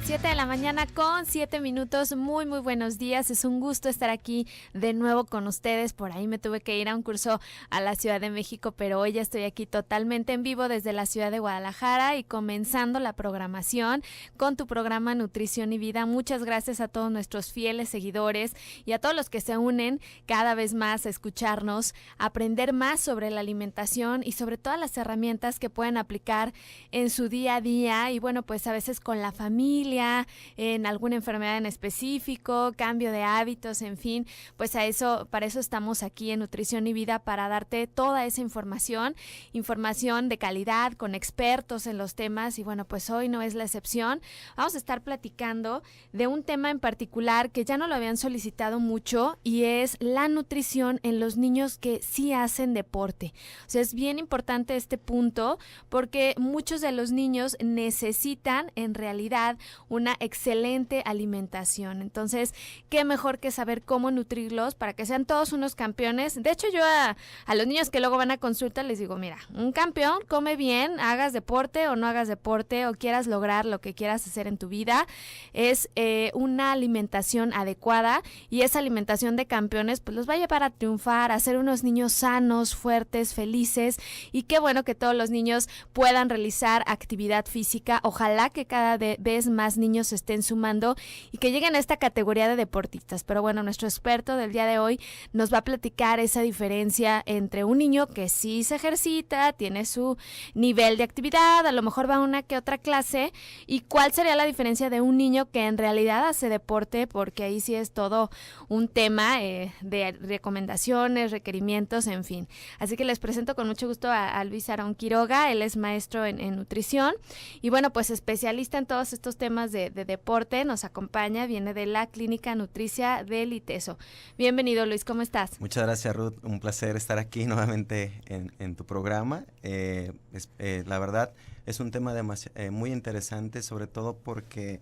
7 de la mañana con 7 minutos. Muy buenos días. Es un gusto estar aquí de nuevo con ustedes. Por ahí me tuve que ir a un curso a la Ciudad de México, pero hoy ya estoy aquí totalmente en vivo desde la ciudad de Guadalajara y comenzando la programación con tu programa Nutrición y Vida. Muchas gracias a todos nuestros fieles seguidores y a todos los que se unen cada vez más a escucharnos, a aprender más sobre la alimentación y sobre todas las herramientas que pueden aplicar en su día a día y bueno, pues a veces con la familia, en alguna enfermedad en específico, cambio de hábitos, en fin, pues para eso estamos aquí en Nutrición y Vida, para darte toda esa información de calidad, con expertos en los temas y bueno, pues hoy no es la excepción. Vamos a estar platicando de un tema en particular que ya no lo habían solicitado mucho y es la nutrición en los niños que sí hacen deporte. O sea, es bien importante este punto porque muchos de los niños necesitan en realidad una excelente alimentación. Entonces, qué mejor que saber cómo nutrirlos para que sean todos unos campeones. De hecho, yo a los niños que luego van a consulta les digo, mira, un campeón come bien, hagas deporte o no hagas deporte o quieras lograr lo que quieras hacer en tu vida, es una alimentación adecuada y esa alimentación de campeones pues los va a llevar a triunfar, a ser unos niños sanos, fuertes, felices y qué bueno que todos los niños puedan realizar actividad física. Ojalá que cada vez más niños se estén sumando y que lleguen a esta categoría de deportistas. Pero bueno, nuestro experto del día de hoy nos va a platicar esa diferencia entre un niño que sí se ejercita, tiene su nivel de actividad, a lo mejor va a una que otra clase y cuál sería la diferencia de un niño que en realidad hace deporte, porque ahí sí es todo un tema de recomendaciones, requerimientos, en fin. Así que les presento con mucho gusto a Luis Aarón Quiroga. Él es maestro en nutrición y bueno, pues especialista en todos estos temas de deporte. Nos acompaña, viene de la Clínica Nutricia del ITESO. Bienvenido, Luis, ¿cómo estás? Muchas gracias, Ruth. Un placer estar aquí nuevamente en tu programa. La verdad es un tema muy interesante, sobre todo porque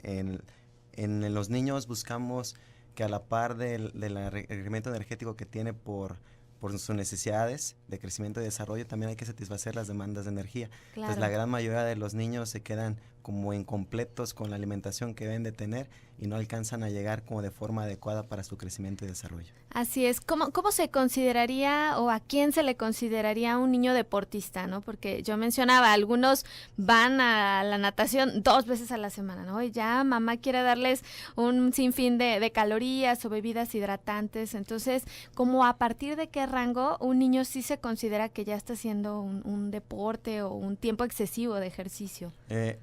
en los niños buscamos que a la par del requerimiento energético que tiene por sus necesidades de crecimiento y desarrollo, también hay que satisfacer las demandas de energía. Claro. Entonces la gran mayoría de los niños se quedan como incompletos con la alimentación que deben de tener y no alcanzan a llegar como de forma adecuada para su crecimiento y desarrollo. Así es. ¿Cómo se consideraría o a quién se le consideraría un niño deportista, ¿no? Porque yo mencionaba, algunos van a la natación 2 veces a la semana, ¿no? Y ya mamá quiere darles un sinfín de calorías o bebidas hidratantes. Entonces, ¿cómo a partir de qué rango un niño sí se considera que ya está haciendo un deporte o un tiempo excesivo de ejercicio?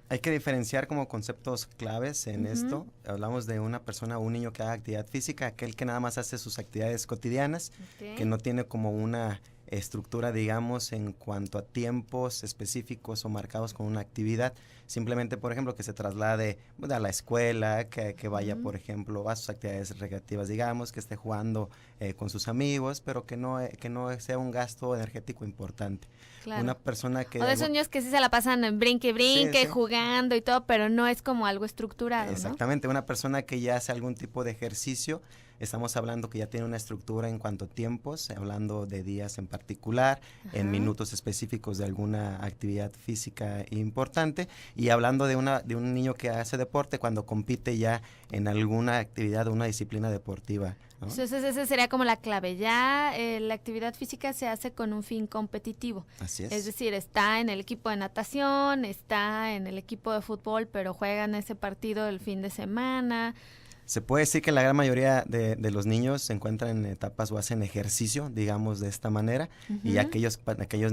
Hay que diferenciar como conceptos claves en esto. Hablamos de una persona o un niño que haga actividad física, aquel que nada más hace sus actividades cotidianas, que no tiene como una estructura, digamos, en cuanto a tiempos específicos o marcados con una actividad. Simplemente, por ejemplo, que se traslade a la escuela, que vaya, por ejemplo, a sus actividades recreativas, digamos, que esté jugando con sus amigos, pero que no sea un gasto energético importante. Claro. Una persona que... O de esos niños que sí se la pasan en brinque, sí. Jugando y todo, pero no es como algo estructurado, Exactamente, ¿no? Una persona que ya hace algún tipo de ejercicio, estamos hablando que ya tiene una estructura en cuanto a tiempos, hablando de días en particular, en minutos específicos de alguna actividad física importante, y hablando de un niño que hace deporte cuando compite ya en alguna actividad o una disciplina deportiva, ¿no? Entonces esa sería como la clave. Ya la actividad física se hace con un fin competitivo. Así es. Es decir, está en el equipo de natación, está en el equipo de fútbol, pero juegan ese partido el fin de semana. Se puede decir que la gran mayoría de los niños se encuentran en etapas o hacen ejercicio, digamos de esta manera, y aquellos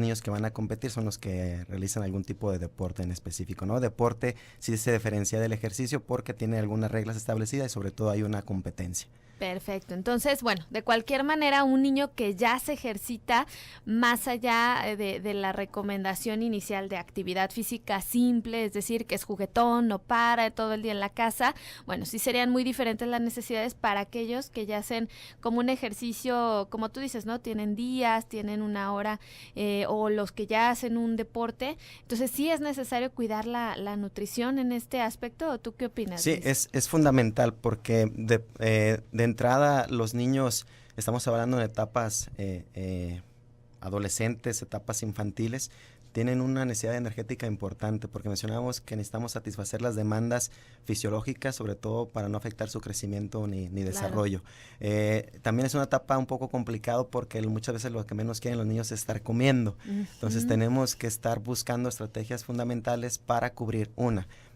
niños que van a competir son los que realizan algún tipo de deporte en específico, ¿no? Deporte sí se diferencia del ejercicio porque tiene algunas reglas establecidas y sobre todo hay una competencia. Perfecto. Entonces, bueno, de cualquier manera, un niño que ya se ejercita más allá de la recomendación inicial de actividad física simple, es decir, que es juguetón, no para todo el día en la casa, bueno, sí serían muy diferentes las necesidades para aquellos que ya hacen como un ejercicio, como tú dices, ¿no? Tienen días, tienen una hora, o los que ya hacen un deporte. Entonces, ¿sí es necesario cuidar la nutrición en este aspecto? ¿O tú qué opinas? Sí, es fundamental porque de entrada los niños, estamos hablando de etapas adolescentes, etapas infantiles, tienen una necesidad energética importante, porque mencionábamos que necesitamos satisfacer las demandas fisiológicas, sobre todo para no afectar su crecimiento ni desarrollo. También es una etapa un poco complicado porque muchas veces lo que menos quieren los niños es estar comiendo. Entonces tenemos que estar buscando estrategias fundamentales para cubrir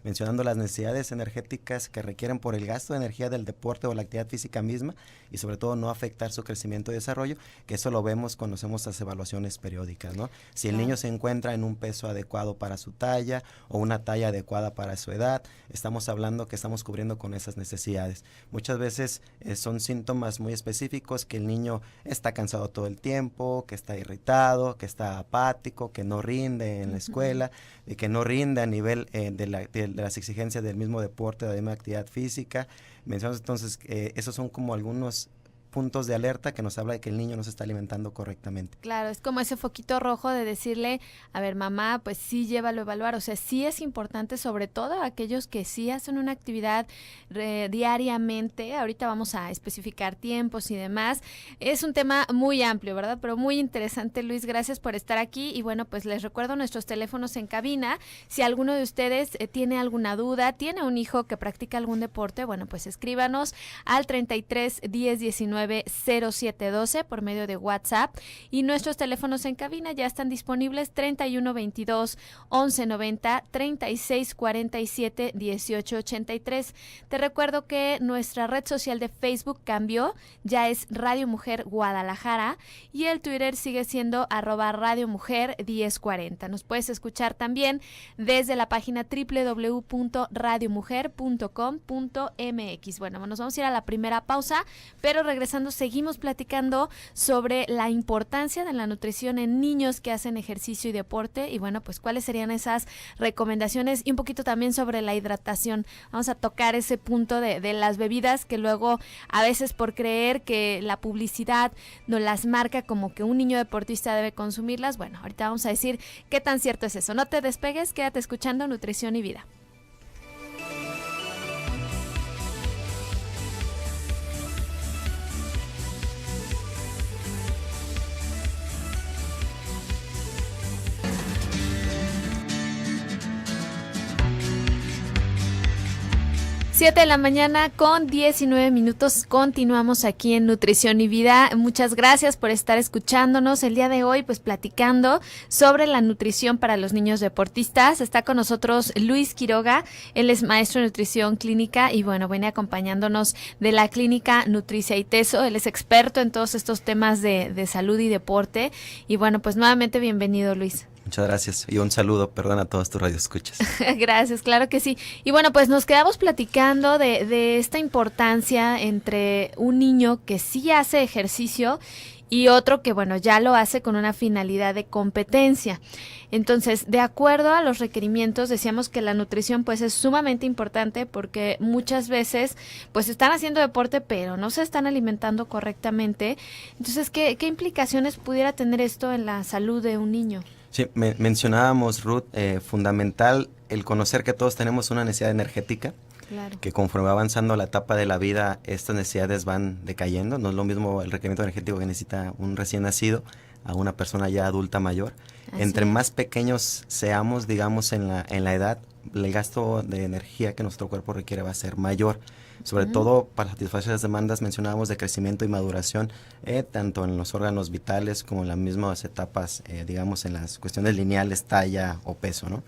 mencionando las necesidades energéticas que requieren por el gasto de energía del deporte o la actividad física misma, y sobre todo no afectar su crecimiento y desarrollo, que eso lo vemos cuando hacemos las evaluaciones periódicas, ¿no? Si el niño se encuentra en un peso adecuado para su talla o una talla adecuada para su edad, estamos hablando que estamos cubriendo con esas necesidades. Muchas veces son síntomas muy específicos, que el niño está cansado todo el tiempo, que está irritado, que está apático, que no rinde en la escuela, y que no rinde a nivel de las exigencias del mismo deporte, de la misma actividad física. Mencionamos entonces esos son como algunos puntos de alerta que nos habla de que el niño no se está alimentando correctamente. Claro, es como ese foquito rojo de decirle, a ver, mamá, pues sí, llévalo a evaluar. O sea, sí es importante, sobre todo aquellos que sí hacen una actividad diariamente. Ahorita vamos a especificar tiempos y demás. Es un tema muy amplio, ¿verdad? Pero muy interesante, Luis. Gracias por estar aquí. Y bueno, pues les recuerdo nuestros teléfonos en cabina. Si alguno de ustedes tiene alguna duda, tiene un hijo que practica algún deporte, bueno, pues escríbanos al 33 10 19 0712 por medio de WhatsApp, y nuestros teléfonos en cabina ya están disponibles: 31 22 11 90, 36 47 18 83. Te recuerdo que nuestra red social de Facebook cambió, ya es Radio Mujer Guadalajara, y el Twitter sigue siendo @Radio Mujer 1040. Nos puedes escuchar también desde la página www.radiomujer.com.mx. Bueno, nos vamos a ir a la primera pausa, pero regresando seguimos platicando sobre la importancia de la nutrición en niños que hacen ejercicio y deporte, y bueno, pues cuáles serían esas recomendaciones, y un poquito también sobre la hidratación. Vamos a tocar ese punto de las bebidas que luego a veces, por creer que la publicidad nos las marca como que un niño deportista debe consumirlas, bueno, ahorita vamos a decir qué tan cierto es eso. No te despegues, quédate escuchando Nutrición y Vida. Siete de la mañana con 19 minutos. Continuamos aquí en Nutrición y Vida. Muchas gracias por estar escuchándonos el día de hoy, pues platicando sobre la nutrición para los niños deportistas. Está con nosotros Luis Quiroga, él es maestro de nutrición clínica y bueno, viene acompañándonos de la clínica Nutricia y Teso. Él es experto en todos estos temas de salud y deporte. Y bueno, pues nuevamente bienvenido, Luis. Muchas gracias y un saludo, perdón, a todos tus radioescuchas. Gracias, claro que sí. Y bueno, pues nos quedamos platicando de esta importancia entre un niño que sí hace ejercicio y otro que, bueno, ya lo hace con una finalidad de competencia. Entonces, de acuerdo a los requerimientos, decíamos que la nutrición pues es sumamente importante, porque muchas veces pues están haciendo deporte pero no se están alimentando correctamente. Entonces, ¿qué implicaciones pudiera tener esto en la salud de un niño? Sí, mencionábamos, Ruth, fundamental el conocer que todos tenemos una necesidad energética. Claro. Que conforme va avanzando la etapa de la vida, estas necesidades van decayendo. No es lo mismo el requerimiento energético que necesita un recién nacido a una persona ya adulta mayor. Entre más pequeños seamos, digamos, en la edad, el gasto de energía que nuestro cuerpo requiere va a ser mayor. Sobre todo para satisfacer las demandas, mencionábamos, de crecimiento y maduración, tanto en los órganos vitales como en las mismas etapas, digamos, en las cuestiones lineales, talla o peso, ¿no?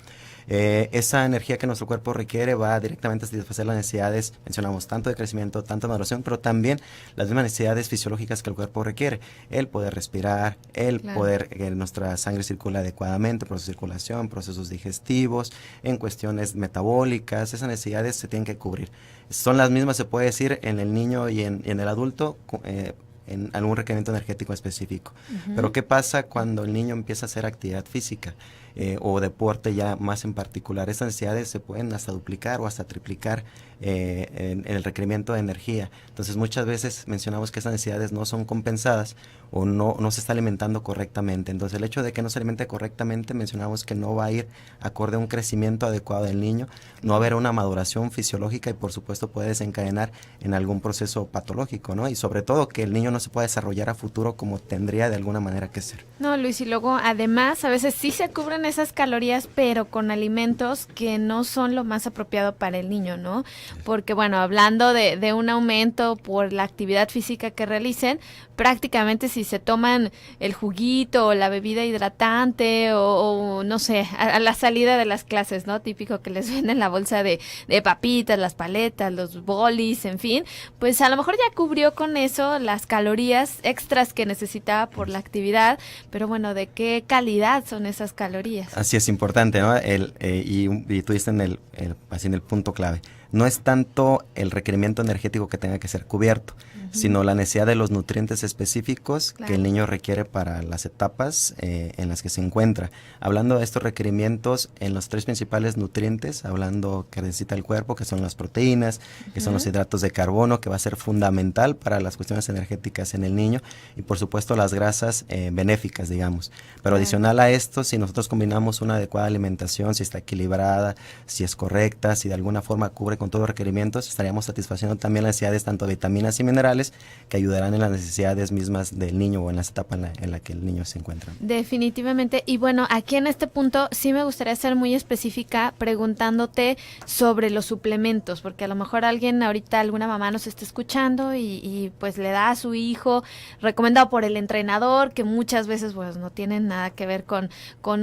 Esa energía que nuestro cuerpo requiere va directamente a satisfacer las necesidades, mencionamos, tanto de crecimiento, tanto de maduración, pero también las mismas necesidades fisiológicas que el cuerpo requiere: el poder respirar, el poder que nuestra sangre circule adecuadamente, procesos de circulación, procesos digestivos, en cuestiones metabólicas. Esas necesidades se tienen que cubrir. Son las mismas, se puede decir, en el niño y en el adulto, en algún requerimiento energético específico. Pero ¿qué pasa cuando el niño empieza a hacer actividad física o deporte ya más en particular? Estas necesidades se pueden hasta duplicar o hasta triplicar en el requerimiento de energía. Entonces muchas veces mencionamos que estas necesidades no son compensadas o no se está alimentando correctamente. Entonces el hecho de que no se alimente correctamente, mencionamos que no va a ir acorde a un crecimiento adecuado del niño, no va a haber una maduración fisiológica y por supuesto puede desencadenar en algún proceso patológico, ¿no? Y sobre todo que el niño no se pueda desarrollar a futuro como tendría de alguna manera que ser. No, Luis, y luego además a veces sí se cubren esas calorías, pero con alimentos que no son lo más apropiado para el niño, ¿no? Porque bueno, hablando de un aumento por la actividad física que realicen, prácticamente si se toman el juguito o la bebida hidratante o no sé, a la salida de las clases, ¿no? Típico que les venden la bolsa de papitas, las paletas, los bolis, en fin, pues a lo mejor ya cubrió con eso las calorías extras que necesitaba por la actividad, pero bueno, ¿de qué calidad son esas calorías? Así es importante, ¿no? Y tú diste así en el punto clave. No es tanto el requerimiento energético que tenga que ser cubierto, sino la necesidad de los nutrientes específicos que el niño requiere para las etapas en las que se encuentra. Hablando de estos requerimientos en los 3 principales nutrientes, hablando que necesita el cuerpo, que son las proteínas, que son los hidratos de carbono, que va a ser fundamental para las cuestiones energéticas en el niño, y por supuesto las grasas benéficas, digamos. Pero adicional a esto, si nosotros combinamos una adecuada alimentación, si está equilibrada, si es correcta, si de alguna forma cubre con todos los requerimientos, estaríamos satisfaciendo también las necesidades tanto de vitaminas y minerales que ayudarán en las necesidades mismas del niño o en la etapa en la que el niño se encuentra. Definitivamente. Y bueno, aquí en este punto sí me gustaría ser muy específica preguntándote sobre los suplementos, porque a lo mejor alguna mamá nos está escuchando y pues le da a su hijo recomendado por el entrenador, que muchas veces pues no tienen nada que ver con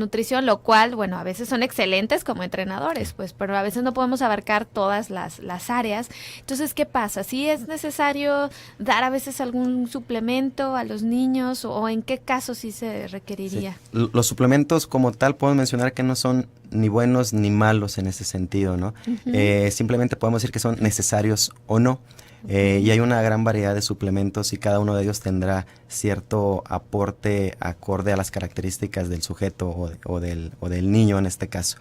nutrición, lo cual, bueno, a veces son excelentes como entrenadores, pues, pero a veces no podemos abarcar todas las áreas. Entonces, ¿qué pasa? ¿Sí es necesario dar a veces algún suplemento a los niños o en qué casos sí se requeriría? Sí. Los suplementos como tal podemos mencionar que no son ni buenos ni malos en ese sentido, ¿no? Simplemente podemos decir que son necesarios o no. Y hay una gran variedad de suplementos y cada uno de ellos tendrá cierto aporte acorde a las características del sujeto o del niño en este caso.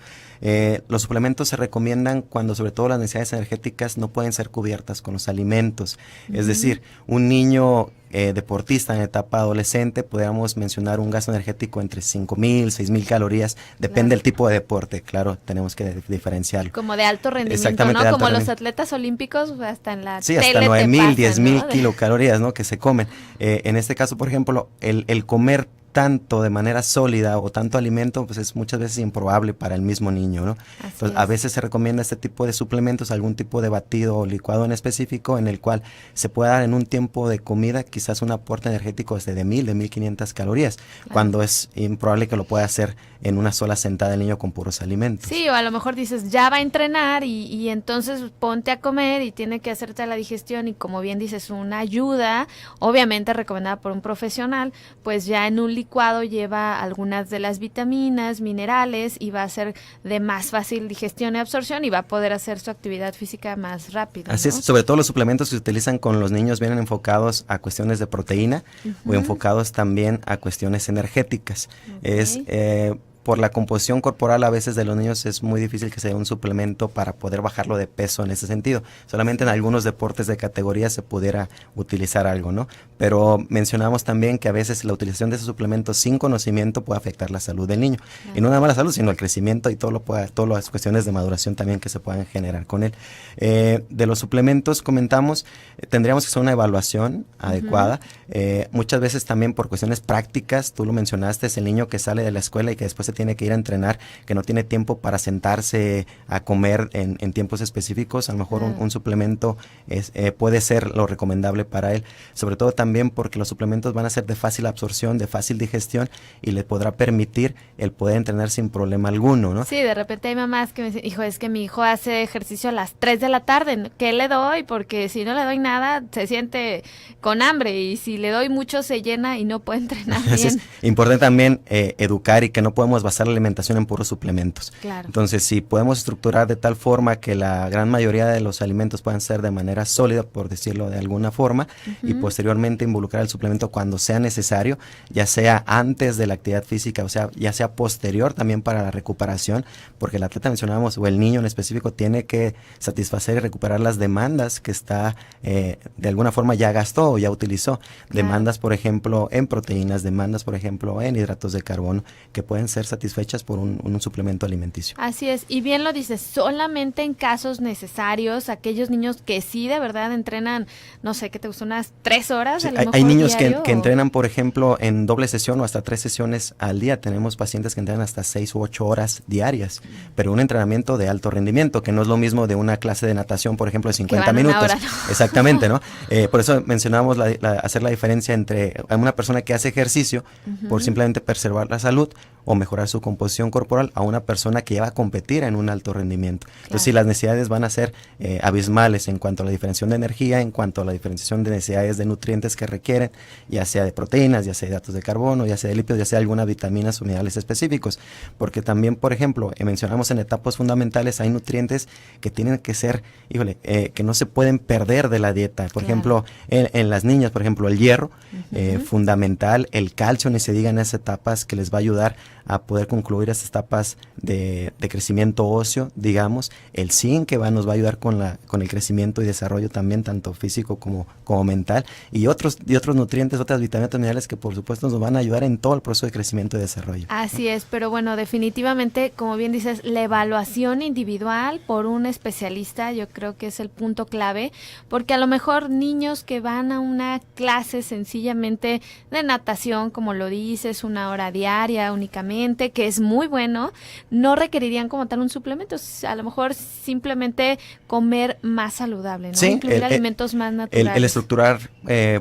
Los suplementos se recomiendan cuando sobre todo las necesidades energéticas no pueden ser cubiertas con los alimentos. Es decir, un niño deportista en etapa adolescente, podríamos mencionar un gasto energético entre 5,000, 6,000 calorías, depende del tipo de deporte, claro, tenemos que diferenciarlo. Como de alto rendimiento, exactamente, ¿no? Como los atletas olímpicos, hasta en la sí, tele hasta 9,000, 10,000 ¿no? kilocalorías, ¿no? Que se comen. En este caso, por ejemplo, el comer tanto de manera sólida o tanto alimento, pues es muchas veces improbable para el mismo niño, ¿no? Entonces, a veces se recomienda este tipo de suplementos, algún tipo de batido o licuado en específico, en el cual se puede dar en un tiempo de comida quizás un aporte energético desde de 1,000, de 1,500 calorías, cuando es improbable que lo pueda hacer en una sola sentada el niño con puros alimentos. Sí, o a lo mejor dices, ya va a entrenar y entonces ponte a comer y tiene que hacerte la digestión y como bien dices, una ayuda, obviamente recomendada por un profesional, pues ya en un licuado lleva algunas de las vitaminas, minerales y va a ser de más fácil digestión y absorción y va a poder hacer su actividad física más rápido. Así ¿no? es, sobre todo los suplementos que se utilizan con los niños vienen enfocados a cuestiones de proteína o enfocados también a cuestiones energéticas. Es por la composición corporal a veces de los niños es muy difícil que se dé un suplemento para poder bajarlo de peso en ese sentido. Solamente en algunos deportes de categoría se pudiera utilizar algo, ¿no? Pero mencionamos también que a veces la utilización de esos suplementos sin conocimiento puede afectar la salud del niño. Y no nada más la salud, sino el crecimiento y todas las cuestiones de maduración también que se puedan generar con él. De los suplementos comentamos, tendríamos que hacer una evaluación adecuada. Muchas veces también por cuestiones prácticas, tú lo mencionaste, es el niño que sale de la escuela y que después se tiene que ir a entrenar, que no tiene tiempo para sentarse a comer en tiempos específicos. A lo mejor un suplemento puede ser lo recomendable para él, sobre todo también porque los suplementos van a ser de fácil absorción, de fácil digestión y le podrá permitir el poder entrenar sin problema alguno, ¿no? Sí, de repente hay mamás que me dicen, hijo, es que mi hijo hace ejercicio a las 3 de la tarde, ¿qué le doy? Porque si no le doy nada, se siente con hambre y si le doy mucho se llena y no puede entrenar bien. Es importante también educar y que no podemos podemos basar la alimentación en puros suplementos. Claro. Entonces, si podemos estructurar de tal forma que la gran mayoría de los alimentos puedan ser de manera sólida, por decirlo de alguna forma, y posteriormente involucrar el suplemento cuando sea necesario, ya sea antes de la actividad física, o sea, ya sea posterior también para la recuperación, porque el atleta mencionábamos, o el niño en específico, tiene que satisfacer y recuperar las demandas que está, de alguna forma ya gastó o ya utilizó. Demandas, por ejemplo, en proteínas, demandas, por ejemplo, en hidratos de carbono, que pueden ser satisfechas por un suplemento alimenticio. Así es, y bien lo dices, solamente en casos necesarios, aquellos niños que sí de verdad entrenan, no sé, ¿qué te gusta? Unas 3 horas. Sí, a lo mejor hay niños diario, que entrenan, por ejemplo, en doble sesión o hasta 3 sesiones al día. Tenemos pacientes que entrenan hasta 6 u 8 horas diarias, pero un entrenamiento de alto rendimiento, que no es lo mismo de una clase de natación, por ejemplo, de 50 minutos. Hora, ¿no? Exactamente, ¿no? Por eso mencionábamos hacer la diferencia entre una persona que hace ejercicio por simplemente preservar la salud o mejorar su composición corporal a una persona que ya va a competir en un alto rendimiento. Entonces, sí, las necesidades van a ser abismales en cuanto a la diferenciación de energía, en cuanto a la diferenciación de necesidades de nutrientes que requieren, ya sea de proteínas, ya sea de hidratos de carbono, ya sea de lípidos, ya sea de algunas vitaminas o minerales específicos. Porque también, por ejemplo, mencionamos en etapas fundamentales, hay nutrientes que tienen que ser, que no se pueden perder de la dieta. Por ejemplo, en las niñas, por ejemplo, el hierro, fundamental, el calcio, ni se diga en esas etapas, que les va a ayudar a poder concluir estas etapas de crecimiento óseo, digamos, el zinc, que nos va a ayudar con el crecimiento y desarrollo también, tanto físico como mental, y otros nutrientes, otras vitaminas minerales que por supuesto nos van a ayudar en todo el proceso de crecimiento y desarrollo. Así es, pero bueno, definitivamente, como bien dices, la evaluación individual por un especialista, yo creo que es el punto clave, porque a lo mejor niños que van a una clase sencillamente de natación, como lo dices, 1 hora diaria únicamente, que es muy bueno, no requerirían como tal un suplemento, a lo mejor simplemente comer más saludable, ¿no? Sí, incluir alimentos más naturales. El estructurar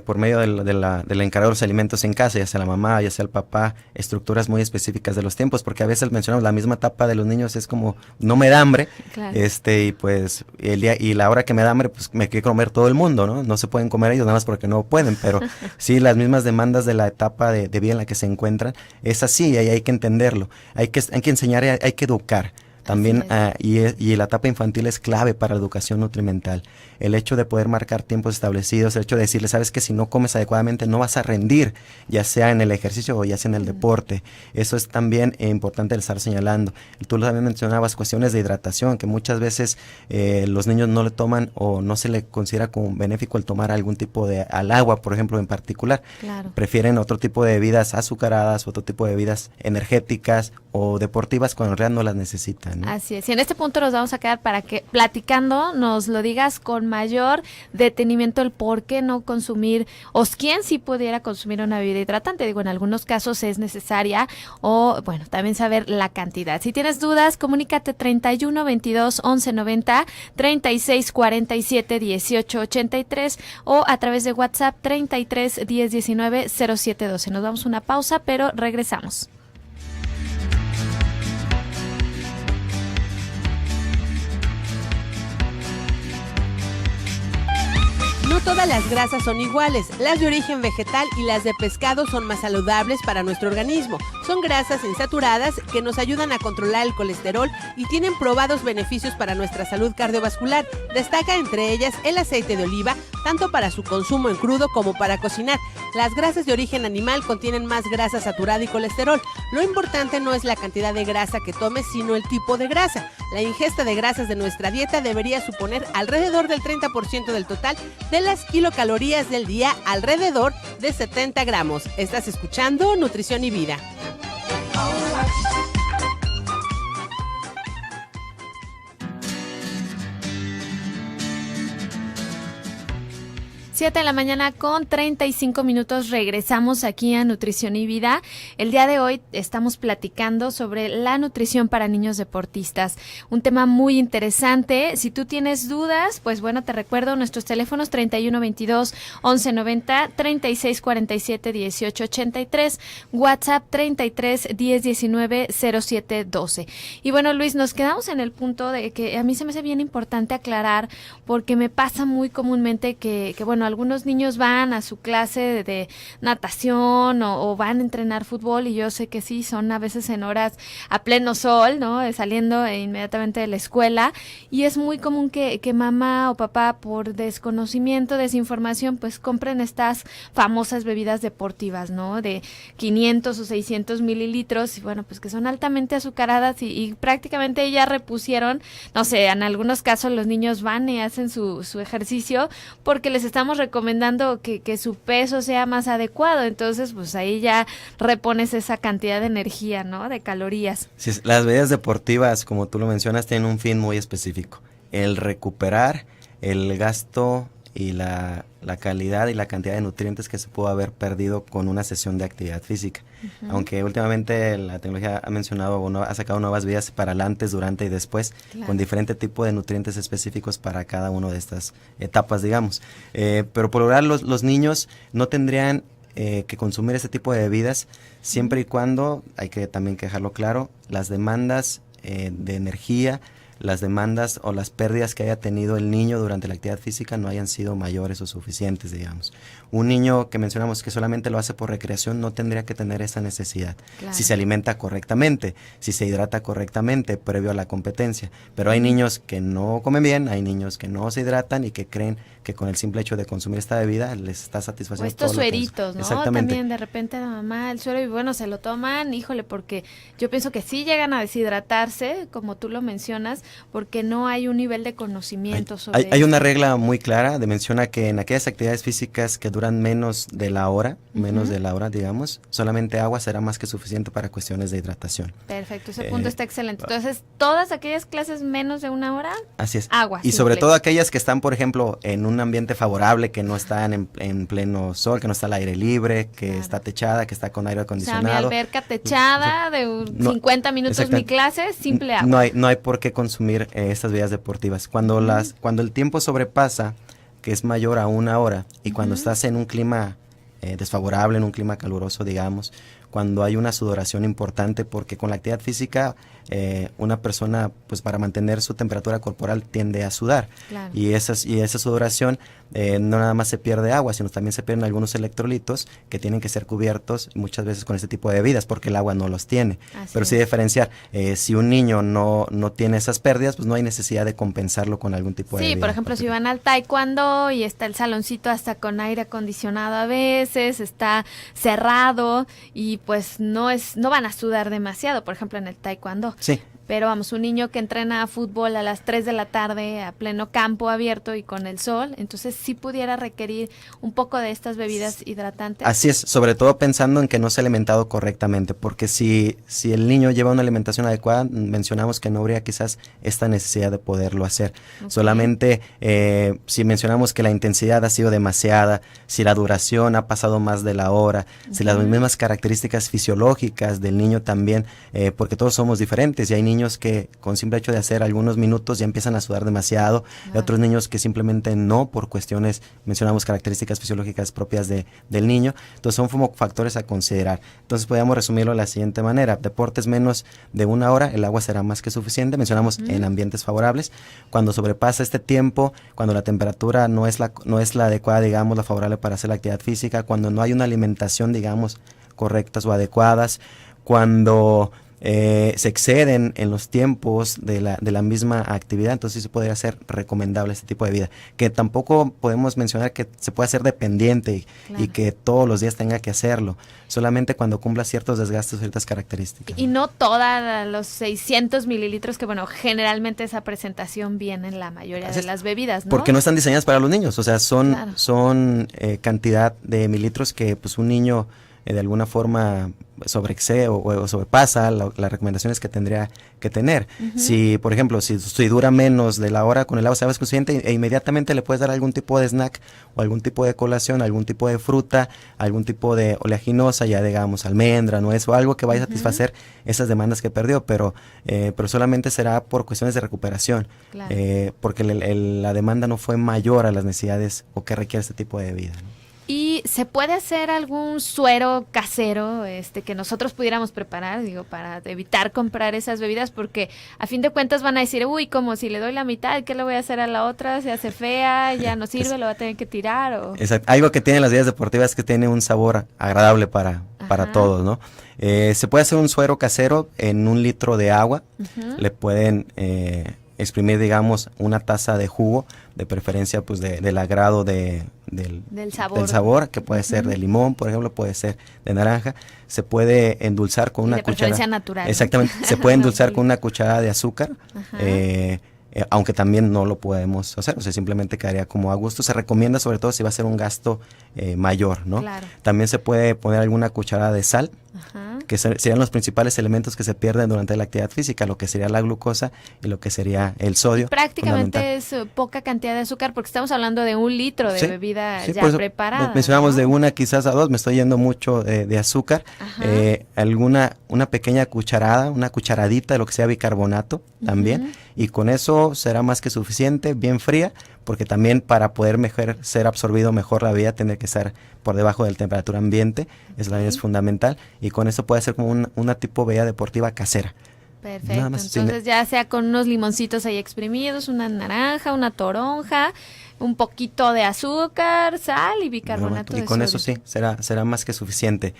por medio del encargado de los alimentos en casa, ya sea la mamá, ya sea el papá, estructuras muy específicas de los tiempos, porque a veces mencionamos la misma etapa de los niños, es como, no me da hambre, claro. Y pues y la hora que me da hambre, pues me quiere comer todo el mundo, ¿no? No se pueden comer ellos nada más porque no pueden, pero sí, las mismas demandas de la etapa de vida en la que se encuentran, es así, y hay que entenderlo, hay que enseñar, hay que educar. También, y la etapa infantil es clave para la educación nutrimental. El hecho de poder marcar tiempos establecidos, el hecho de decirle, sabes que si no comes adecuadamente no vas a rendir, ya sea en el ejercicio o ya sea en el deporte. Eso es también importante el estar señalando. Tú también mencionabas cuestiones de hidratación, que muchas veces los niños no le toman o no se le considera como benéfico el tomar algún tipo al agua, por ejemplo, en particular. Claro. Prefieren otro tipo de bebidas azucaradas, otro tipo de bebidas energéticas o deportivas cuando en realidad no las necesitan, ¿no? Así es, y en este punto nos vamos a quedar para que platicando nos lo digas con mayor detenimiento el por qué no consumir, o quién sí pudiera consumir una bebida hidratante. Digo, en algunos casos es necesaria, o bueno, también saber la cantidad. Si tienes dudas, comunícate 31 22 11 90, 36 47 18 83 o a través de WhatsApp 33 10 19 07 12. Nos damos una pausa, pero regresamos. No todas las grasas son iguales. Las de origen vegetal y las de pescado son más saludables para nuestro organismo. Son grasas insaturadas que nos ayudan a controlar el colesterol y tienen probados beneficios para nuestra salud cardiovascular. Destaca entre ellas el aceite de oliva, tanto para su consumo en crudo como para cocinar. Las grasas de origen animal contienen más grasa saturada y colesterol. Lo importante no es la cantidad de grasa que tomes, sino el tipo de grasa. La ingesta de grasas de nuestra dieta debería suponer alrededor del 30% del total de las kilocalorías del día, alrededor de 70 gramos. Estás escuchando Nutrición y Vida. 7 de la mañana con 35 minutos, regresamos aquí a Nutrición y Vida. El día de hoy estamos platicando sobre la nutrición para niños deportistas, un tema muy interesante. Si tú tienes dudas, pues bueno, te recuerdo nuestros teléfonos 31 22 11 90, 36 47 18 83, WhatsApp 33 10 19 07 12. Y bueno, Luis, nos quedamos en el punto de que a mí se me hace bien importante aclarar, porque me pasa muy comúnmente que bueno, algunos niños van a su clase de natación o van a entrenar fútbol, y yo sé que sí, son a veces en horas a pleno sol, ¿no? Saliendo inmediatamente de la escuela, y es muy común que mamá o papá, por desconocimiento, desinformación, pues compren estas famosas bebidas deportivas, ¿no? De 500 o 600 mililitros, y bueno, pues que son altamente azucaradas y prácticamente ya repusieron, no sé, en algunos casos los niños van y hacen su ejercicio porque les estamos recomendando que su peso sea más adecuado, entonces pues ahí ya repones esa cantidad de energía, ¿no? De calorías. Sí, las bebidas deportivas, como tú lo mencionas, tienen un fin muy específico, el recuperar el gasto y la calidad y la cantidad de nutrientes que se pudo haber perdido con una sesión de actividad física. Aunque últimamente la tecnología ha mencionado o ha sacado nuevas vías para el antes, durante y después, con diferente tipo de nutrientes específicos para cada una de estas etapas, digamos. Pero por lograr los niños no tendrían que consumir este tipo de bebidas siempre y cuando, hay que también dejarlo claro, las demandas de energía, las demandas o las pérdidas que haya tenido el niño durante la actividad física no hayan sido mayores o suficientes, digamos. Un niño que mencionamos que solamente lo hace por recreación no tendría que tener esa necesidad. Claro. Si se alimenta correctamente, si se hidrata correctamente previo a la competencia. Pero hay niños que no comen bien, hay niños que no se hidratan y que creen que con el simple hecho de consumir esta bebida les está satisfaciendo. O estos todo sueritos, ¿no? Exactamente. También de repente la mamá, el suero, y bueno, se lo toman, híjole, porque yo pienso que sí llegan a deshidratarse, como tú lo mencionas, porque no hay un nivel de conocimiento sobre hay una regla muy clara, menciona que en aquellas actividades físicas que duran menos de la hora, digamos, solamente agua será más que suficiente para cuestiones de hidratación. Perfecto, ese punto está excelente. Entonces, todas aquellas clases menos de una hora, así es. Agua. Y sobre todo aquellas que están, por ejemplo, en un ambiente favorable, que no están en pleno sol, que no está al aire libre, que está techada, que está con aire acondicionado. O sea, mi alberca techada de 50 minutos mi clase, simple agua. No hay por qué consumir estas bebidas deportivas. Cuando el tiempo sobrepasa, que es mayor a una hora, y cuando estás en un clima desfavorable, en un clima caluroso, digamos, cuando hay una sudoración importante, porque con la actividad física una persona, pues para mantener su temperatura corporal tiende a sudar. Claro. y esa sudoración no nada más se pierde agua, sino también se pierden algunos electrolitos que tienen que ser cubiertos muchas veces con este tipo de bebidas, porque el agua no los tiene. Pero sí diferenciar, si un niño no tiene esas pérdidas, pues no hay necesidad de compensarlo con algún tipo de bebida. Sí, por ejemplo, si van al taekwondo y está el saloncito hasta con aire acondicionado a veces, está cerrado y pues no van a sudar demasiado, por ejemplo, en el taekwondo. Sí. Pero vamos, un niño que entrena fútbol a las 3 de la tarde a pleno campo abierto y con el sol, entonces sí pudiera requerir un poco de estas bebidas hidratantes. Así es, sobre todo pensando en que no se ha alimentado correctamente, porque si el niño lleva una alimentación adecuada, mencionamos que no habría quizás esta necesidad de poderlo hacer. Okay. Solamente si mencionamos que la intensidad ha sido demasiada, si la duración ha pasado más de la hora, si las mismas características fisiológicas del niño también, porque todos somos diferentes y hay niños que con simple hecho de hacer algunos minutos ya empiezan a sudar demasiado, y otros niños que simplemente no, por cuestiones, mencionamos características fisiológicas propias del niño. Entonces son como factores a considerar. Entonces podríamos resumirlo de la siguiente manera: deportes menos de una hora, el agua será más que suficiente, mencionamos en ambientes favorables. Cuando sobrepasa este tiempo, cuando la temperatura no es la adecuada, digamos, la favorable para hacer la actividad física, cuando no hay una alimentación, digamos, correctas o adecuadas, cuando se exceden en los tiempos de la misma actividad, entonces sí podría ser recomendable este tipo de vida, que tampoco podemos mencionar que se puede hacer dependiente y que todos los días tenga que hacerlo, solamente cuando cumpla ciertos desgastes, ciertas características. Y no todos los 600 mililitros que, bueno, generalmente esa presentación viene en la mayoría de las bebidas, ¿no? Porque no están diseñadas para los niños, o sea, son cantidad de mililitros que pues un niño de alguna forma sobreexcede o sobrepasa las recomendaciones que tendría que tener. Si, por ejemplo, si dura menos de la hora, con el agua se va suficiente e inmediatamente le puedes dar algún tipo de snack o algún tipo de colación, algún tipo de fruta, algún tipo de oleaginosa, ya digamos almendra, nuez o algo que vaya a satisfacer esas demandas que perdió, pero solamente será por cuestiones de recuperación, claro. Porque la demanda no fue mayor a las necesidades o que requiere este tipo de bebida, ¿no? Y ¿se puede hacer algún suero casero que nosotros pudiéramos preparar, digo, para evitar comprar esas bebidas? Porque a fin de cuentas van a decir, uy, como si le doy la mitad, ¿qué le voy a hacer a la otra? Se hace fea, ya no sirve, lo va a tener que tirar. Exacto. Algo que tienen las bebidas deportivas es que tiene un sabor agradable para todos, ¿no? Se puede hacer un suero casero en 1 litro de agua. Le pueden exprimir, digamos, 1 taza de jugo, de preferencia pues del agrado del sabor, que puede ser de limón, por ejemplo, puede ser de naranja. Se puede endulzar con una cucharada. De preferencia natural. Exactamente. Se puede endulzar con una cucharada de azúcar. Aunque también no lo podemos hacer, o sea, simplemente quedaría como a gusto. Se recomienda sobre todo si va a ser un gasto mayor, ¿no? Claro. También se puede poner alguna cucharada de sal, que serían los principales elementos que se pierden durante la actividad física, lo que sería la glucosa y lo que sería el sodio. Prácticamente es poca cantidad de azúcar, porque estamos hablando de 1 litro de bebida ya preparada. Mencionamos de 1 quizás a 2, me estoy yendo mucho de azúcar. Una pequeña cucharada, una cucharadita de lo que sea bicarbonato también, y con eso será más que suficiente, bien fría, porque también para poder ser absorbido mejor la bebida tiene que estar por debajo de la temperatura ambiente, eso también es fundamental, y con eso puede ser como una tipo bebida deportiva casera. Perfecto, entonces ya sea con unos limoncitos ahí exprimidos, una naranja, una toronja, un poquito de azúcar, sal y bicarbonato de sodio. Y con eso sí, será más que suficiente.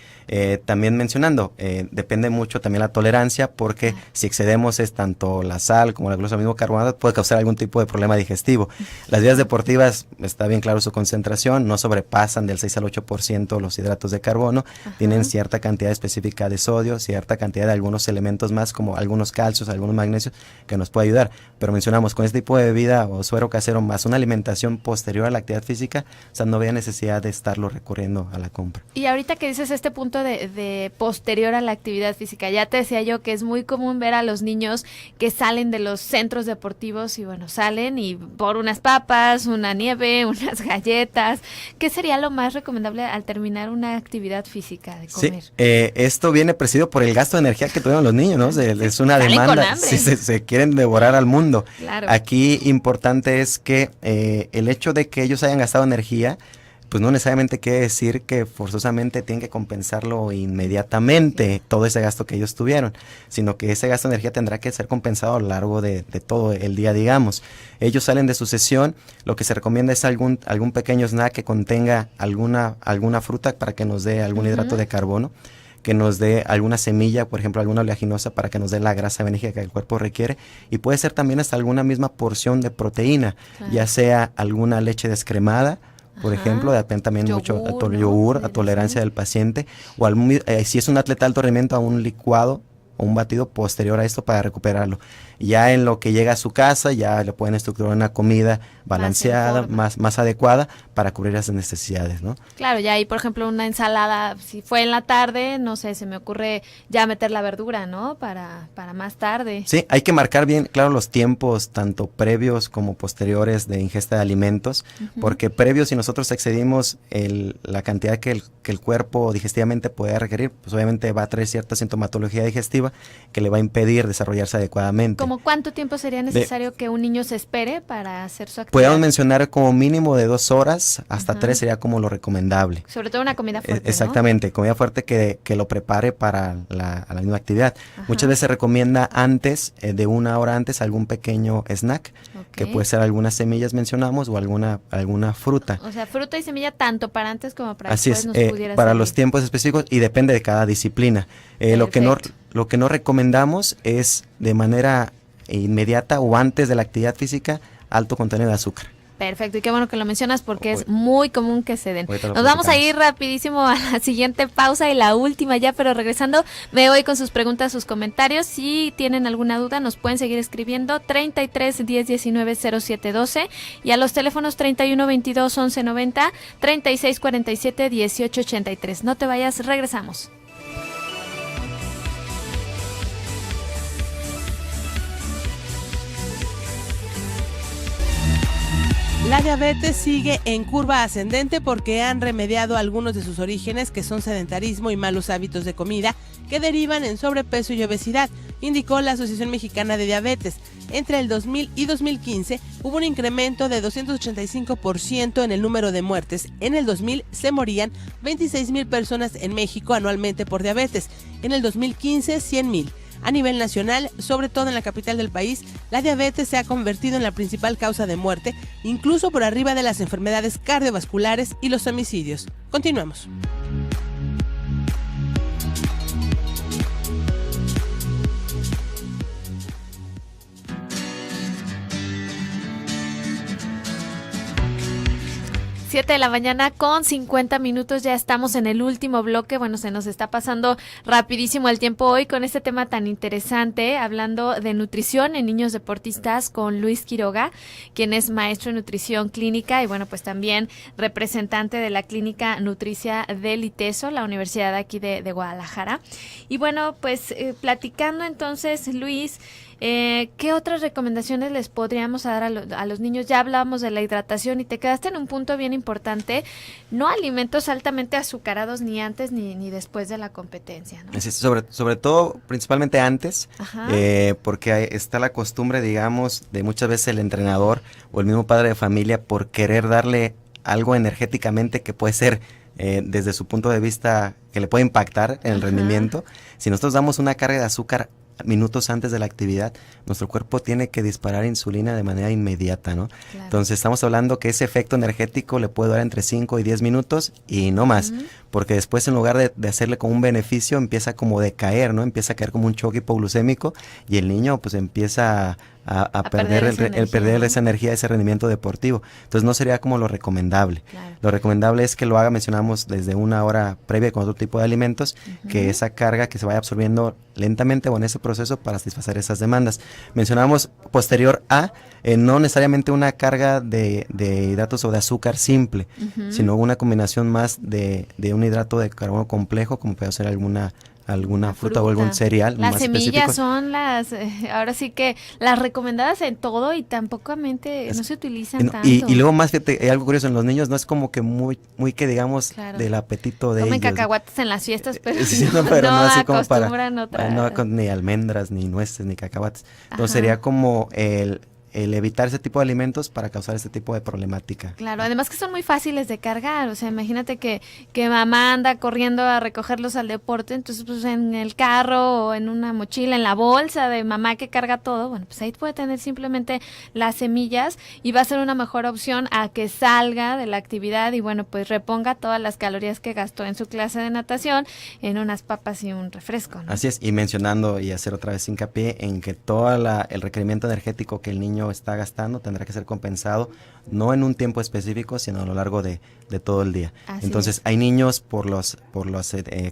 También mencionando, depende mucho también la tolerancia, porque si excedemos tanto la sal como la glucosa, mismo carbonato, puede causar algún tipo de problema digestivo. Las bebidas deportivas, está bien claro su concentración, no sobrepasan del 6 al 8% los hidratos de carbono, tienen cierta cantidad específica de sodio, cierta cantidad de algunos elementos más, como algunos calcios, algunos magnesios, que nos puede ayudar. Pero mencionamos, con este tipo de bebida o suero casero más una alimentación posterior a la actividad física, o sea, no había necesidad de estarlo recurriendo a la compra. Y ahorita que dices este punto de posterior a la actividad física, ya te decía yo que es muy común ver a los niños que salen de los centros deportivos y bueno, salen y por unas papas, una nieve, unas galletas. ¿Qué sería lo más recomendable al terminar una actividad física de comer? Sí, esto viene presidido por el gasto de energía que tuvieron los niños, ¿no? Es una demanda, se quieren devorar al mundo. Claro. Aquí importante es que el hecho de que ellos hayan gastado energía, pues no necesariamente quiere decir que forzosamente tienen que compensarlo inmediatamente, todo ese gasto que ellos tuvieron, sino que ese gasto de energía tendrá que ser compensado a lo largo de todo el día, digamos. Ellos salen de su sesión, lo que se recomienda es algún pequeño snack que contenga alguna fruta para que nos dé algún hidrato de carbono, que nos dé alguna semilla, por ejemplo, alguna oleaginosa para que nos dé la grasa benéfica que el cuerpo requiere, y puede ser también hasta alguna misma porción de proteína, ya sea alguna leche descremada, por ejemplo, depende también mucho a yogur, a tolerancia del paciente, o si es un atleta de alto rendimiento, a un licuado o un batido posterior a esto para recuperarlo. Ya en lo que llega a su casa, ya le pueden estructurar una comida balanceada, más adecuada para cubrir esas necesidades, ¿no? Claro, ya ahí, por ejemplo, una ensalada, si fue en la tarde, no sé, se me ocurre ya meter la verdura, ¿no? Para más tarde. Sí, hay que marcar bien, claro, los tiempos, tanto previos como posteriores de ingesta de alimentos, porque previos, si nosotros excedimos la cantidad que el cuerpo digestivamente puede requerir, pues obviamente va a traer cierta sintomatología digestiva que le va a impedir desarrollarse adecuadamente. ¿Cómo cuánto tiempo sería necesario que un niño se espere para hacer su actividad? Podemos mencionar como mínimo de 2 horas hasta 3 sería como lo recomendable. Sobre todo una comida fuerte, exactamente, ¿no? Comida fuerte que lo prepare para la misma actividad. Muchas veces se recomienda antes, de 1 hora antes, algún pequeño snack, que puede ser algunas semillas mencionamos o alguna fruta. O sea, fruta y semilla tanto para antes como para Así después es, nos pudiera para salir. los tiempos específicos y depende de cada disciplina. Lo que no recomendamos es de manera inmediata o antes de la actividad física alto contenido de azúcar. Perfecto, y qué bueno que lo mencionas porque es muy común que se den. Nos vamos a ir rapidísimo a la siguiente pausa y la última ya, pero regresando me voy con sus preguntas, sus comentarios. Si tienen alguna duda nos pueden seguir escribiendo 33 10 19 07 12 y a los teléfonos 31 22 11 90, 36 47 18 83. No te vayas, regresamos. La diabetes sigue en curva ascendente porque han remediado algunos de sus orígenes, que son sedentarismo y malos hábitos de comida, que derivan en sobrepeso y obesidad, indicó la Asociación Mexicana de Diabetes. Entre el 2000 y 2015 hubo un incremento de 285% en el número de muertes. En el 2000 se morían 26,000 personas en México anualmente por diabetes. En el 2015, 100,000. A nivel nacional, sobre todo en la capital del país, la diabetes se ha convertido en la principal causa de muerte, incluso por arriba de las enfermedades cardiovasculares y los homicidios. Continuamos. Siete de la mañana con 50 minutos, ya estamos en el último bloque. Bueno, se nos está pasando rapidísimo el tiempo hoy con este tema tan interesante, hablando de nutrición en niños deportistas con Luis Quiroga, quien es maestro en nutrición clínica y bueno, pues también representante de la clínica nutricia del ITESO, la universidad aquí de Guadalajara. Y bueno, pues platicando entonces, Luis, ¿qué otras recomendaciones les podríamos dar a los niños? Ya hablábamos de la hidratación y te quedaste en un punto bien importante, no alimentos altamente azucarados ni antes ni después de la competencia, ¿no? Sobre todo, principalmente antes, porque está la costumbre, digamos, de muchas veces el entrenador o el mismo padre de familia por querer darle algo energéticamente que puede ser desde su punto de vista que le puede impactar en el rendimiento. Si nosotros damos una carga de azúcar minutos antes de la actividad, nuestro cuerpo tiene que disparar insulina de manera inmediata, ¿no? Claro. Entonces estamos hablando que ese efecto energético le puede durar entre 5 y 10 minutos y no más, porque después en lugar de hacerle como un beneficio, empieza como a decaer, ¿no? Empieza a caer como un choque hipoglucémico y el niño pues empieza a perder esa energía, ese rendimiento deportivo. Entonces no sería como lo recomendable. Claro. Lo recomendable es que lo haga, mencionamos, desde una hora previa con otro tipo de alimentos, que esa carga que se vaya absorbiendo lentamente o en ese proceso para satisfacer esas demandas. Mencionamos posterior a, no necesariamente una carga de hidratos o de azúcar simple, sino una combinación más de un hidrato de carbono complejo, como puede ser alguna fruta o algún cereal. Las más semillas específico. son ahora sí que las recomendadas en todo y tampoco no se utilizan tanto. Y luego más, fíjate, algo curioso, en los niños no es como que muy que digamos, claro, del apetito de comen ellos. Cacahuates en las fiestas, pero, sí, pero no así como para ni almendras, ni nueces, ni cacahuates. Entonces sería como el evitar ese tipo de alimentos para causar este tipo de problemática. Claro, además que son muy fáciles de cargar, o sea, imagínate que mamá anda corriendo a recogerlos al deporte, entonces pues en el carro o en una mochila, en la bolsa de mamá que carga todo, bueno, pues ahí puede tener simplemente las semillas y va a ser una mejor opción a que salga de la actividad y bueno, pues reponga todas las calorías que gastó en su clase de natación en unas papas y un refresco, ¿no? Así es, y mencionando y hacer otra vez hincapié en que todo el requerimiento energético que el niño está gastando tendrá que ser compensado no en un tiempo específico, sino a lo largo de todo el día. Así Entonces hay niños por las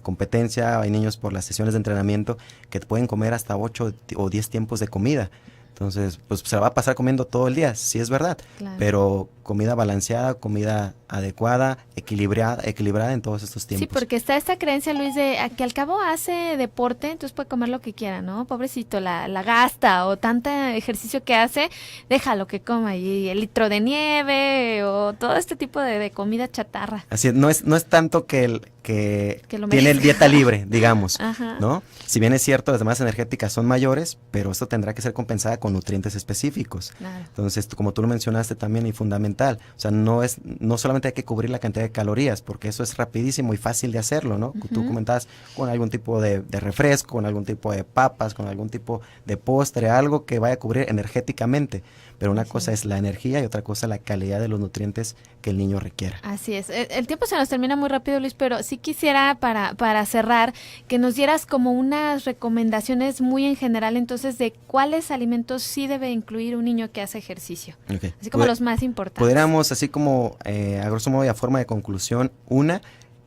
competencia, hay niños por las sesiones de entrenamiento que pueden comer hasta 8 o 10 tiempos de comida. Entonces, pues se la va a pasar comiendo todo el día, sí es verdad, claro, pero comida balanceada, comida adecuada, equilibrada en todos estos tiempos. Sí, porque está esta creencia, Luis, de que al cabo hace deporte, entonces puede comer lo que quiera, ¿no? Pobrecito, la gasta o tanto ejercicio que hace, déjalo que coma, y el litro de nieve o todo este tipo de comida chatarra. Así es, no es tanto que tiene el dieta libre, digamos, ¿no? Si bien es cierto, las demás energéticas son mayores, pero esto tendrá que ser compensada con nutrientes específicos. Claro. Entonces, como tú lo mencionaste también y fundamental, o sea, no solamente hay que cubrir la cantidad de calorías, porque eso es rapidísimo y fácil de hacerlo, ¿no? Tú comentabas con algún tipo de refresco, con algún tipo de papas, con algún tipo de postre, algo que vaya a cubrir energéticamente. Pero una cosa es la energía y otra cosa la calidad de los nutrientes que el niño requiera. Así es. El tiempo se nos termina muy rápido, Luis, pero sí quisiera para cerrar que nos dieras como unas recomendaciones muy en general entonces de cuáles alimentos sí debe incluir un niño que hace ejercicio. Okay. Así como los más importantes. Podríamos, así como a grosso modo y a forma de conclusión,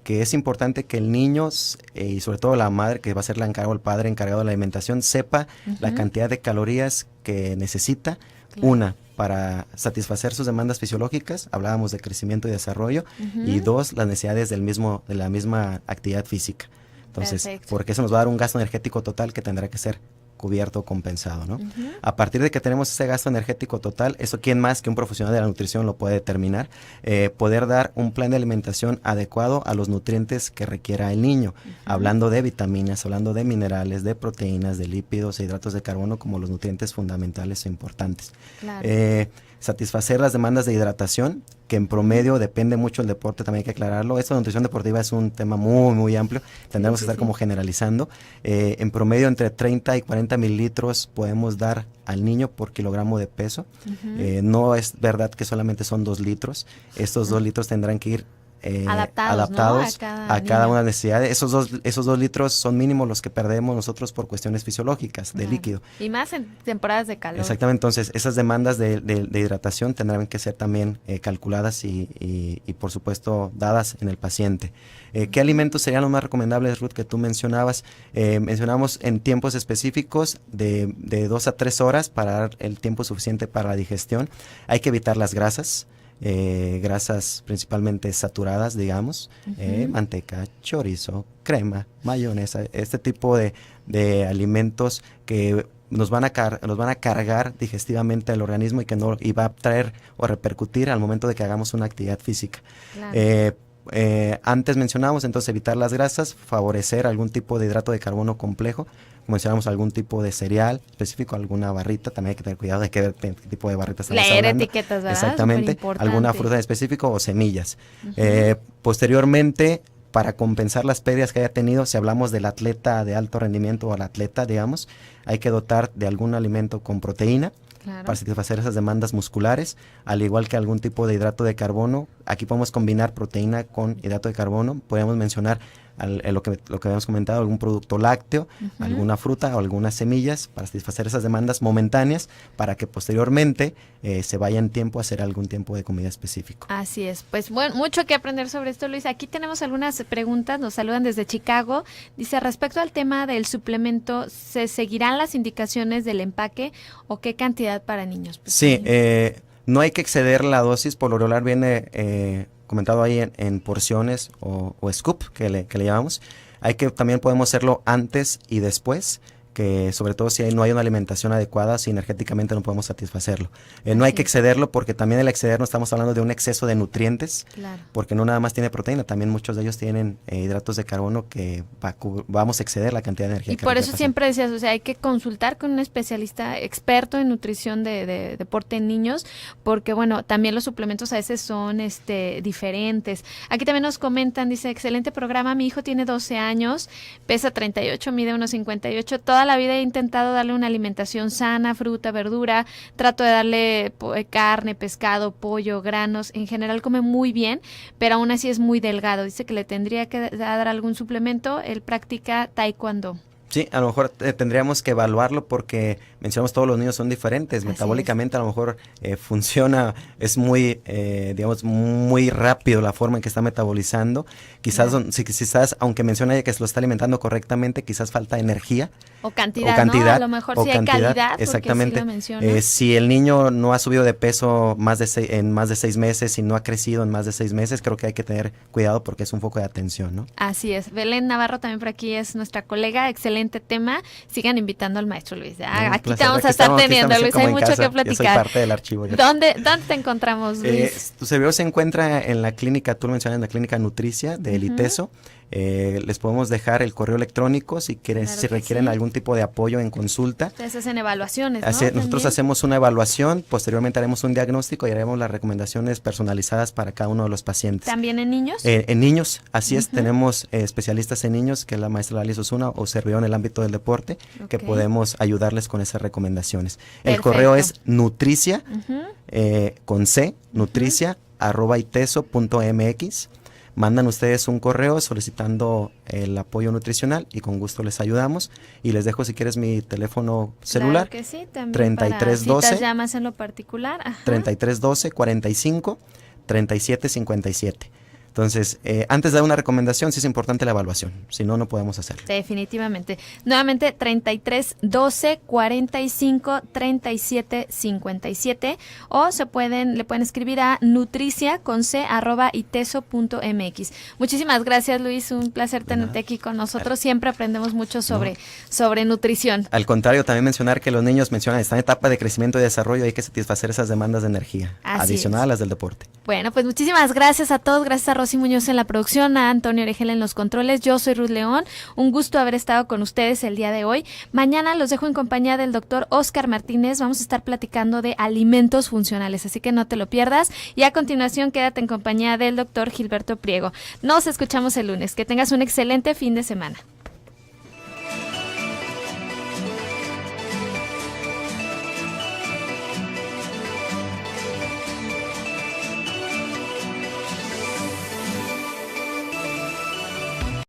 que es importante que el niño y sobre todo la madre, que va a ser el padre encargado de la alimentación, sepa la cantidad de calorías que necesita. Claro. Para satisfacer sus demandas fisiológicas, hablábamos de crecimiento y desarrollo, y 2, las necesidades de la misma actividad física. Entonces, perfecto, porque eso nos va a dar un gasto energético total que tendrá que ser cubierto o compensado, ¿no? A partir de que tenemos ese gasto energético total, eso quién más que un profesional de la nutrición lo puede determinar, poder dar un plan de alimentación adecuado a los nutrientes que requiera el niño, hablando de vitaminas, hablando de minerales, de proteínas, de lípidos e hidratos de carbono como los nutrientes fundamentales e importantes. Claro. Satisfacer las demandas de hidratación, que en promedio depende mucho del deporte, también hay que aclararlo. Esto de nutrición deportiva es un tema muy, muy amplio, tendremos que estar como generalizando. En promedio entre 30 y 40 mililitros podemos dar al niño por kilogramo de peso. No es verdad que solamente son 2 litros, estos 2 litros tendrán que ir adaptados, ¿no? a cada una de las necesidades. Esos 2 litros son mínimos los que perdemos nosotros por cuestiones fisiológicas de líquido. Y más en temporadas de calor. Exactamente, entonces esas demandas de hidratación tendrán que ser también calculadas y por supuesto dadas en el paciente. ¿Qué alimentos serían los más recomendables, Ruth, que tú mencionabas? Mencionamos en tiempos específicos de 2 a 3 horas para dar el tiempo suficiente para la digestión. Hay que evitar las grasas. Grasas principalmente saturadas, digamos, manteca, chorizo, crema, mayonesa, este tipo de alimentos que nos van a cargar digestivamente al organismo y va a traer o repercutir al momento de que hagamos una actividad física. Claro. Antes mencionábamos entonces evitar las grasas, favorecer algún tipo de hidrato de carbono complejo, como mencionamos algún tipo de cereal específico, alguna barrita, también hay que tener cuidado de qué tipo de barritas estamos hablando. Leer etiquetas, ¿verdad? Exactamente, alguna fruta en específico o semillas. Posteriormente, para compensar las pérdidas que haya tenido, si hablamos del atleta de alto rendimiento o al atleta, digamos, hay que dotar de algún alimento con proteína. Claro. Para satisfacer esas demandas musculares, al igual que algún tipo de hidrato de carbono. Aquí podemos combinar proteína con hidrato de carbono. Podemos mencionar lo que habíamos comentado, algún producto lácteo, alguna fruta o algunas semillas para satisfacer esas demandas momentáneas para que posteriormente se vaya en tiempo a hacer algún tiempo de comida específico. Así es. Pues bueno, mucho que aprender sobre esto, Luis. Aquí tenemos algunas preguntas, nos saludan desde Chicago. Dice, respecto al tema del suplemento, ¿se seguirán las indicaciones del empaque o qué cantidad para niños? Pues, sí, no hay que exceder la dosis, por lo regular viene comentado ahí en porciones o scoop que le llamamos. También podemos hacerlo antes y después, que sobre todo si no hay una alimentación adecuada, si energéticamente no podemos satisfacerlo. No hay que excederlo, porque también el exceder no estamos hablando de un exceso de nutrientes, claro, porque no nada más tiene proteína, también muchos de ellos tienen hidratos de carbono que vamos a exceder la cantidad de energía. Y por eso siempre decías, o sea, hay que consultar con un especialista experto en nutrición de deporte en niños, porque bueno, también los suplementos a veces son diferentes. Aquí también nos comentan, dice, excelente programa, mi hijo tiene 12 años, pesa 38, mide 1,58, toda la vida he intentado darle una alimentación sana, fruta, verdura, trato de darle carne, pescado, pollo, granos, en general come muy bien, pero aún así es muy delgado. Dice que le tendría que dar algún suplemento. Él practica taekwondo. Sí, a lo mejor tendríamos que evaluarlo porque mencionamos todos los niños son diferentes. Así metabólicamente es. A lo mejor funciona, es muy, digamos, muy rápido la forma en que está metabolizando. Quizás, quizás aunque menciona que se lo está alimentando correctamente, quizás falta energía. O cantidad, ¿no? A lo mejor sí hay calidad, exactamente. Sí si el niño no ha subido de peso en más de 6 meses y no ha crecido en más de 6 meses, creo que hay que tener cuidado porque es un foco de atención, ¿no? Así es. Belén Navarro también por aquí es nuestra colega. Excelente tema. Sigan invitando al maestro Luis. Aquí te vamos a estar teniendo, Luis. Hay mucho que platicar. Yo soy parte del archivo. ¿Dónde te encontramos, Luis? Tu servidor se encuentra en la clínica, tú lo mencionas, en la clínica Nutricia de ITESO. Les podemos dejar el correo electrónico si requieren algún tipo de apoyo en consulta. Ustedes hacen evaluaciones, ¿no? Nosotros hacemos una evaluación, posteriormente haremos un diagnóstico y haremos las recomendaciones personalizadas para cada uno de los pacientes. ¿También en niños? En niños, así es, tenemos especialistas en niños, que es la maestra Lali Osuna, o servidor en el ámbito del deporte, que podemos ayudarles con esas recomendaciones. Perfecto. El correo es nutricia, con C, nutricia, @iteso.mx. Mandan ustedes un correo solicitando el apoyo nutricional y con gusto les ayudamos. Y les dejo, si quieres, mi teléfono celular. Claro que sí, también 3312 para citas llamas en lo particular. 3312 45 37 57. Entonces, antes de dar una recomendación, sí es importante la evaluación, si no, no podemos hacerlo. Definitivamente. Nuevamente, 33 12 45 37 57 o le pueden escribir a nutricia@iteso.mx. Muchísimas gracias, Luis, un placer tenerte aquí con nosotros. Siempre aprendemos mucho sobre nutrición. Al contrario, también mencionar que los niños están en etapa de crecimiento y desarrollo, hay que satisfacer esas demandas de energía, adicional a las del deporte. Bueno, pues muchísimas gracias a todos, gracias a Rosy Muñoz en la producción, a Antonio Oregel en los controles. Yo soy Ruth León, un gusto haber estado con ustedes el día de hoy. Mañana los dejo en compañía del doctor Oscar Martínez, vamos a estar platicando de alimentos funcionales, así que no te lo pierdas. Y a continuación quédate en compañía del doctor Gilberto Priego. Nos escuchamos el lunes, que tengas un excelente fin de semana.